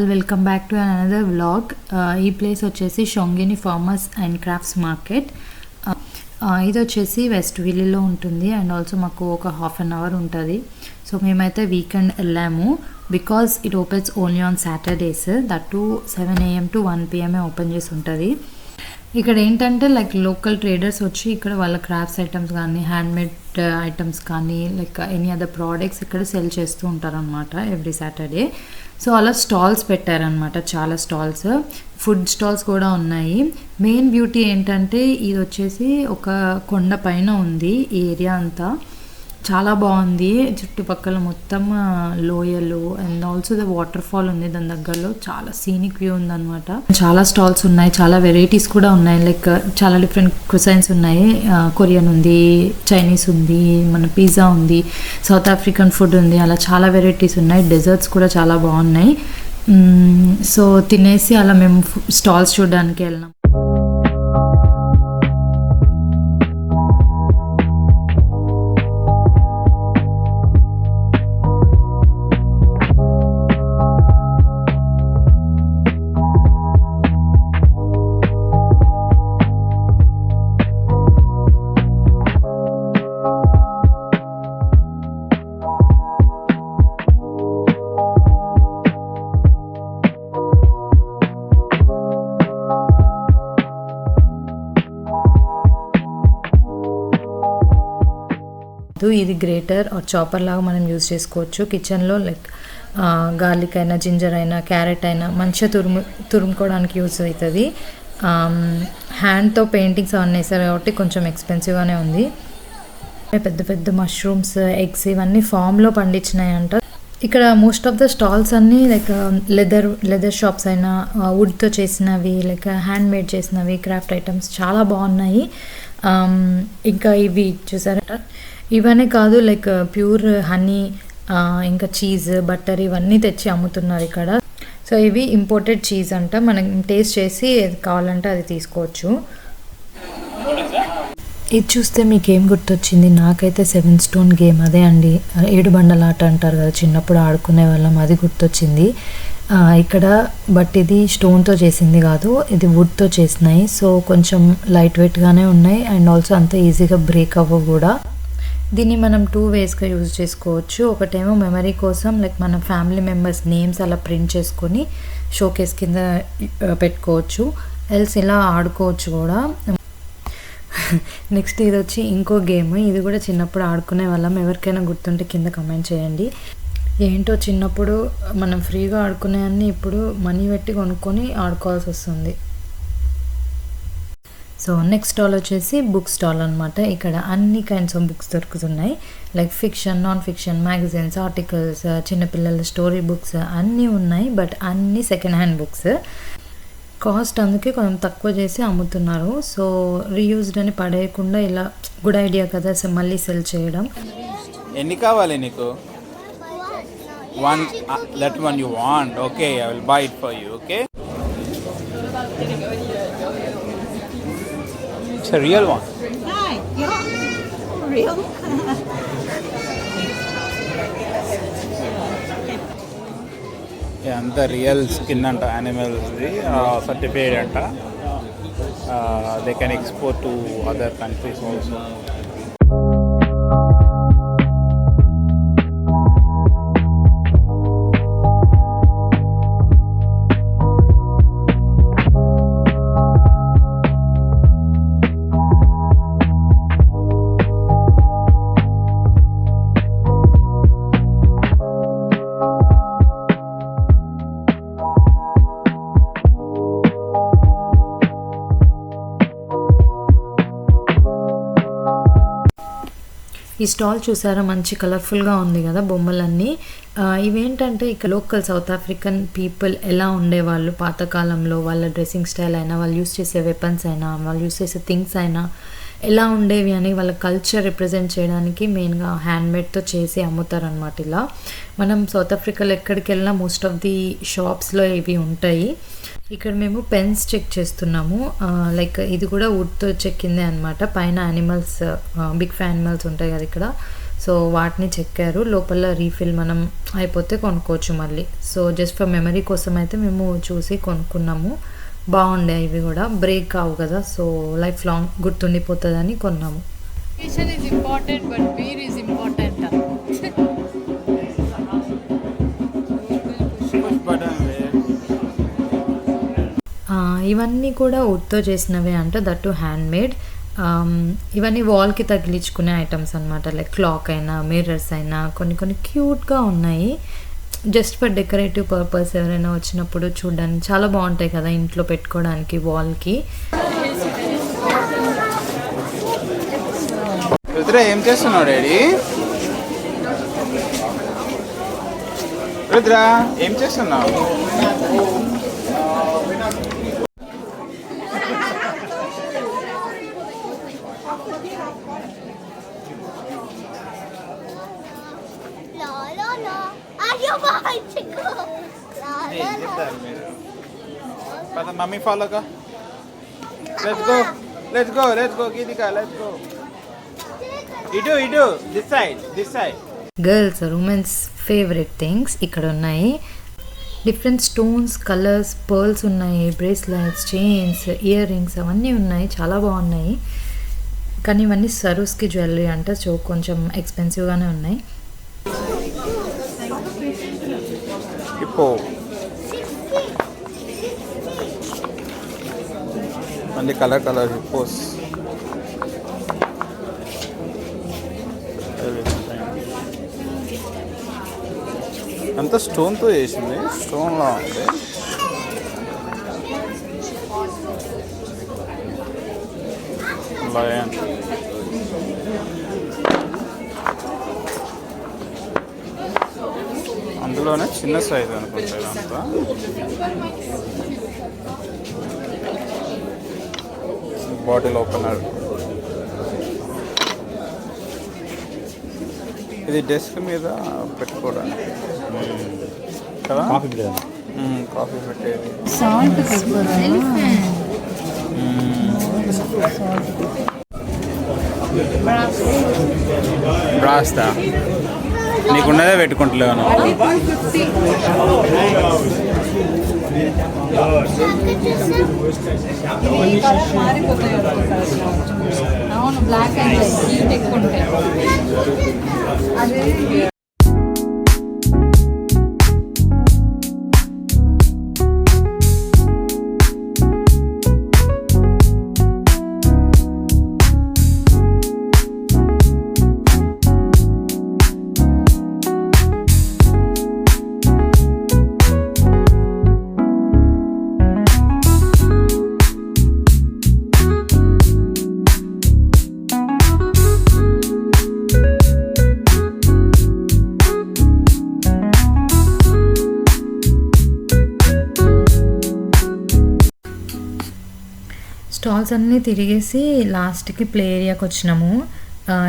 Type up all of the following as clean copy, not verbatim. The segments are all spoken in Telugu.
All welcome back to another vlog. ఈ ప్లేస్ వచ్చేసి షొంగిని ఫార్మర్స్ అండ్ క్రాఫ్ట్స్ మార్కెట్. ఇది వచ్చేసి వెస్ట్ విల్లీలో ఉంటుంది అండ్ ఆల్సో మాకు ఒక హాఫ్ అన్ అవర్ ఉంటుంది. సో మేమైతే వీకెండ్ వెళ్ళాము because it opens only on Saturdays. That to 7 AM to 1 PM open చేసి ఉంటుంది. ఇక్కడ ఏంటంటే లైక్ లోకల్ ట్రేడర్స్ వచ్చి ఇక్కడ వాళ్ళ క్రాఫ్ట్స్ ఐటమ్స్ కానీ హ్యాండ్మేడ్ ఐటమ్స్ కానీ లైక్ ఎనీ అదర్ ప్రోడక్ట్స్ ఇక్కడ సెల్ చేస్తూ ఉంటారనమాట ఎవ్రీ సాటర్డే. సో అలా స్టాల్స్ పెట్టారనమాట, చాలా స్టాల్స్, ఫుడ్ స్టాల్స్ కూడా ఉన్నాయి. మెయిన్ బ్యూటీ ఏంటంటే ఇది వచ్చేసి ఒక కొండ పైన ఉంది. ఈ ఏరియా అంతా చాలా బాగుంది. చుట్టుపక్కల మొత్తం లోయలు and also the water fall ఉంది దాని దగ్గరలో. చాలా సీనిక్ వ్యూ ఉందన్నమాట. చాలా స్టాల్స్ ఉన్నాయి, చాలా వెరైటీస్ కూడా ఉన్నాయి. లైక్ చాలా డిఫరెంట్ క్విజైన్స్ ఉన్నాయి. కొరియన్ ఉంది, చైనీస్ ఉంది, మన పిజ్జా ఉంది, సౌత్ ఆఫ్రికన్ ఫుడ్ ఉంది. అలా చాలా వెరైటీస్ ఉన్నాయి. డెజర్ట్స్ కూడా చాలా బాగున్నాయి. సో తినేసి అలా మేము స్టాల్స్ చూడడానికి వెళ్ళినాం. ఇది గ్రేటర్ ఆర్ చాపర్ లాగా మనం యూజ్ చేసుకోవచ్చు కిచెన్లో. లైక్ గార్లిక్ అయినా, జింజర్ అయినా, క్యారెట్ అయినా మంచిగా తురుముకోవడానికి యూజ్ అవుతుంది. హ్యాండ్తో పెయింటింగ్స్ అవన్నీ వేసారు కాబట్టి కొంచెం ఎక్స్పెన్సివ్గానే ఉంది. పెద్ద పెద్ద మష్రూమ్స్, ఎగ్స్ ఇవన్నీ ఫామ్లో పండించినాయి అంట. ఇక్కడ మోస్ట్ ఆఫ్ ద స్టాల్స్ అన్నీ లైక్ లెదర్ షాప్స్ అయినా, వుడ్తో చేసినవి, లైక్ హ్యాండ్ మేడ్ చేసినవి, క్రాఫ్ట్ ఐటమ్స్ చాలా బాగున్నాయి. ఇంకా ఇవి చూసారంట, ఇవన్నీ కాదు లైక్ ప్యూర్ హనీ, ఇంకా చీజ్, బటర్ ఇవన్నీ తెచ్చి అమ్ముతున్నారు ఇక్కడ. సో ఇవి ఇంపోర్టెడ్ చీజ్ అంట. మనం టేస్ట్ చేసి ఏది కావాలంటే అది తీసుకోవచ్చు. ఇది చూస్తే మీకు ఏం గుర్తొచ్చింది? నాకైతే 7 Stone గేమ్, అదే అండి 7 బండల ఆట అంటారు కదా, చిన్నప్పుడు ఆడుకునే వాళ్ళం, అది గుర్తొచ్చింది ఇక్కడ. బట్ ఇది స్టోన్తో చేసింది కాదు, ఇది వుడ్తో చేసినాయి. సో కొంచెం లైట్ వెయిట్గానే ఉన్నాయి అండ్ ఆల్సో అంత ఈజీగా బ్రేక్ అవ్వవు కూడా. దీన్ని మనం 2 వేస్గా యూజ్ చేసుకోవచ్చు. ఒకటేమో మెమరీ కోసం, లైక్ మన ఫ్యామిలీ మెంబర్స్ నేమ్స్ అలా ప్రింట్ చేసుకొని షోకేస్ కింద పెట్టుకోవచ్చు, ఎల్స్ ఇలా ఆడుకోవచ్చు కూడా. నెక్స్ట్ ఇది వచ్చి ఇంకో గేమ్. ఇది కూడా చిన్నప్పుడు ఆడుకునే వాళ్ళం. ఎవరికైనా గుర్తుంటే కింద కమెంట్ చేయండి. ఏంటో చిన్నప్పుడు మనం ఫ్రీగా ఆడుకునే అన్నీ ఇప్పుడు మనీ పెట్టి కొనుక్కొని ఆడుకోవాల్సి వస్తుంది. సో నెక్స్ట్ స్టాల్ వచ్చేసి బుక్ స్టాల్ అనమాట. ఇక్కడ అన్ని కైండ్స్ ఆఫ్ బుక్స్ దొరుకుతున్నాయి. Like fiction, non fiction, magazines, articles, చిన్నపిల్లల స్టోరీ బుక్స్ అన్నీ ఉన్నాయి. బట్ అన్నీ సెకండ్ హ్యాండ్ బుక్స్. కాస్ట్ అందుకే కొంచెం తక్కువ చేసి అమ్ముతున్నారు. సో రీయూజ్డ్ అని పడేయకుండా ఇలా గుడ్ ఐడియా కదా మళ్ళీ సెల్ చేయడం. ఎన్ని కావాలి నీకు? that one you want? Okay, I will buy it for you. Okay, it's a real one. Hi, yeah, real. Yeah, and the real skin anta animals certified anta. They can export to other countries also. ఈ స్టాల్ చూసారా, మంచి కలర్ఫుల్గా ఉంది కదా బొమ్మలన్నీ. ఇవేంటంటే ఇక లోకల్ సౌత్ ఆఫ్రికన్ పీపుల్ ఎలా ఉండేవాళ్ళు పాతకాలంలో, వాళ్ళ డ్రెస్సింగ్ స్టైల్ అయినా, వాళ్ళు యూస్ చేసే వెపన్స్ అయినా, వాళ్ళు యూస్ చేసే థింగ్స్ అయినా ఎలా ఉండేవి అని వాళ్ళ కల్చర్ రిప్రజెంట్ చేయడానికి మెయిన్గా హ్యాండ్మేడ్తో చేసి అమ్ముతారనమాట. ఇలా మనం సౌత్ ఆఫ్రికాలో ఎక్కడికి వెళ్ళినా మోస్ట్ ఆఫ్ ది షాప్స్లో ఇవి ఉంటాయి. ఇక్కడ మేము పెన్స్ చెక్ చేస్తున్నాము. ఇది కూడా వుడ్తో చెక్కిందే అనమాట. పైన యానిమల్స్, బిగ్ యానిమల్స్ ఉంటాయి కదా ఇక్కడ, సో వాటిని చెక్కారు. లోపల రీఫిల్ మనం అయిపోతే కొనుక్కోవచ్చు మళ్ళీ. సో జస్ట్ ఫర్ మెమరీ కోసం అయితే మేము చూసి కొనుక్కున్నాము. బాగుండే ఇవి కూడా, బ్రేక్ కావు కదా, సో లైఫ్ లాంగ్ గుర్తుండిపోతుందని కొన్నాము. Is important, but beer is important. ఇవన్నీ కూడా వుడ్తో చేసినవే అంట, దట్టు హ్యాండ్ మేడ్. ఇవన్నీ వాల్కి తగిలించుకునే ఐటమ్స్ అనమాట. లైక్ క్లాక్ అయినా మిర్రర్స్ అయినా కొన్ని కొన్ని క్యూట్గా ఉన్నాయి. జస్ట్ ఫర్ డెకరేటివ్ పర్పస్ ఎవరైనా వచ్చినప్పుడు చూడడానికి చాలా బాగుంటాయి కదా ఇంట్లో పెట్టుకోవడానికి వాల్కి. రుద్ర ఏం చేస్తున్నావు డాడీ? రుద్ర ఏం చేస్తున్నావు? పద మమ్మీ ఫాలోగా. Let's go Geetika, let's go. ఇటు this side. Girls womens favourite things ఇక్కడ ఉన్నాయి. డిఫరెంట్ స్టోన్స్, కలర్స్, పర్ల్స్ ఉన్నాయి, బ్రేస్లెట్స్, చైన్స్, ఇయర్ రింగ్స్ అవన్నీ ఉన్నాయి. చాలా బాగున్నాయి. కానీ ఇవన్నీ సరూస్కి జ్యువెలరీ అంట, సో కొంచెం ఎక్స్పెన్సివ్గానే ఉన్నాయి. అన్ని కలర్ హిప్పోస్. అంతా స్టోన్తో చేసింది, స్టోన్లా ఉంది. లయన్, అందులోనే చిన్న సైజ్ అనుకుంటా ఇదంతా. Bottle opener. ఇది డెస్క్ మీద పెట్టుకోవడానికి కదా, కాఫీ పెట్టేది. సాల్ట్ బ్రాస్తా నీకున్నదే పెట్టుకుంటలేను. అవును, బ్లాక్ అండ్ హీట్ ఎక్కువ ఉంటాయి. స్టాల్స్ అన్నీ తిరిగేసి లాస్ట్కి ప్లే ఏరియాకి వచ్చినాము.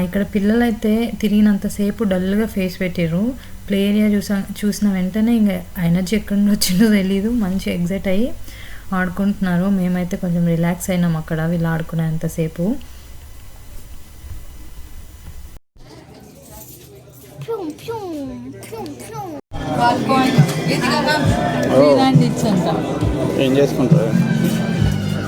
ఇక్కడ పిల్లలు అయితే తిరిగినంతసేపు డల్గా ఫేస్ పెట్టారు. ప్లే ఏరియా చూసిన వెంటనే ఇంకా ఎనర్జీ ఎక్కడి నుండి వచ్చిందో తెలీదు, మంచి ఎగ్జైట్ అయ్యి ఆడుకుంటున్నారు. మేమైతే కొంచెం రిలాక్స్ అయినాం అక్కడ వీళ్ళు ఆడుకునేంతసేపు. ఏం చేసుకుంటారు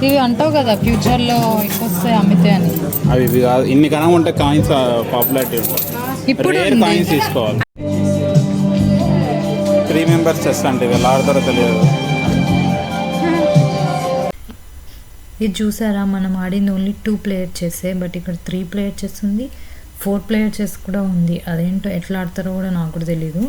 ఇవి అంటావు కదా ఫ్యూచర్లో ఎక్కువ వస్తాయి అమ్మితే అని. అవి ఇవి కాదు, ఇన్ని కనం ఉంటే కాయిన్స్ పాపులారిటీ ఉంటాయి. ఇప్పుడు కాయిన్స్ తీసుకోవాలి. 3 మెంబర్స్ చెస్ అంటే వీళ్ళు ఆడతారో తెలియదు. ఇది చూసారా, మనం ఆడింది ఓన్లీ 2 ప్లేయర్ చెస్సే, బట్ ఇక్కడ 3 ప్లేయర్ చెస్ ఉంది, 4 ప్లేయర్ చెస్ కూడా ఉంది. అదేంటో ఎట్లా ఆడతారో కూడా నాకు కూడా తెలీదు.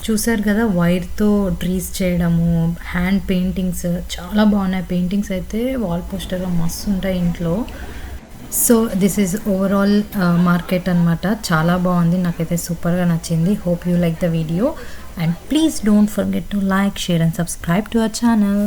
చూసారు కదా వైర్తో ట్రీస్ చేయడము, హ్యాండ్ పెయింటింగ్స్ చాలా బాగున్నాయి. పెయింటింగ్స్ అయితే వాల్ పోస్టర్గా మస్తు ఉంటాయి ఇంట్లో. So this is overall market అనమాట. చాలా బాగుంది, నాకైతే సూపర్గా నచ్చింది. Hope you like the video and please don't forget to like, share and subscribe to our channel.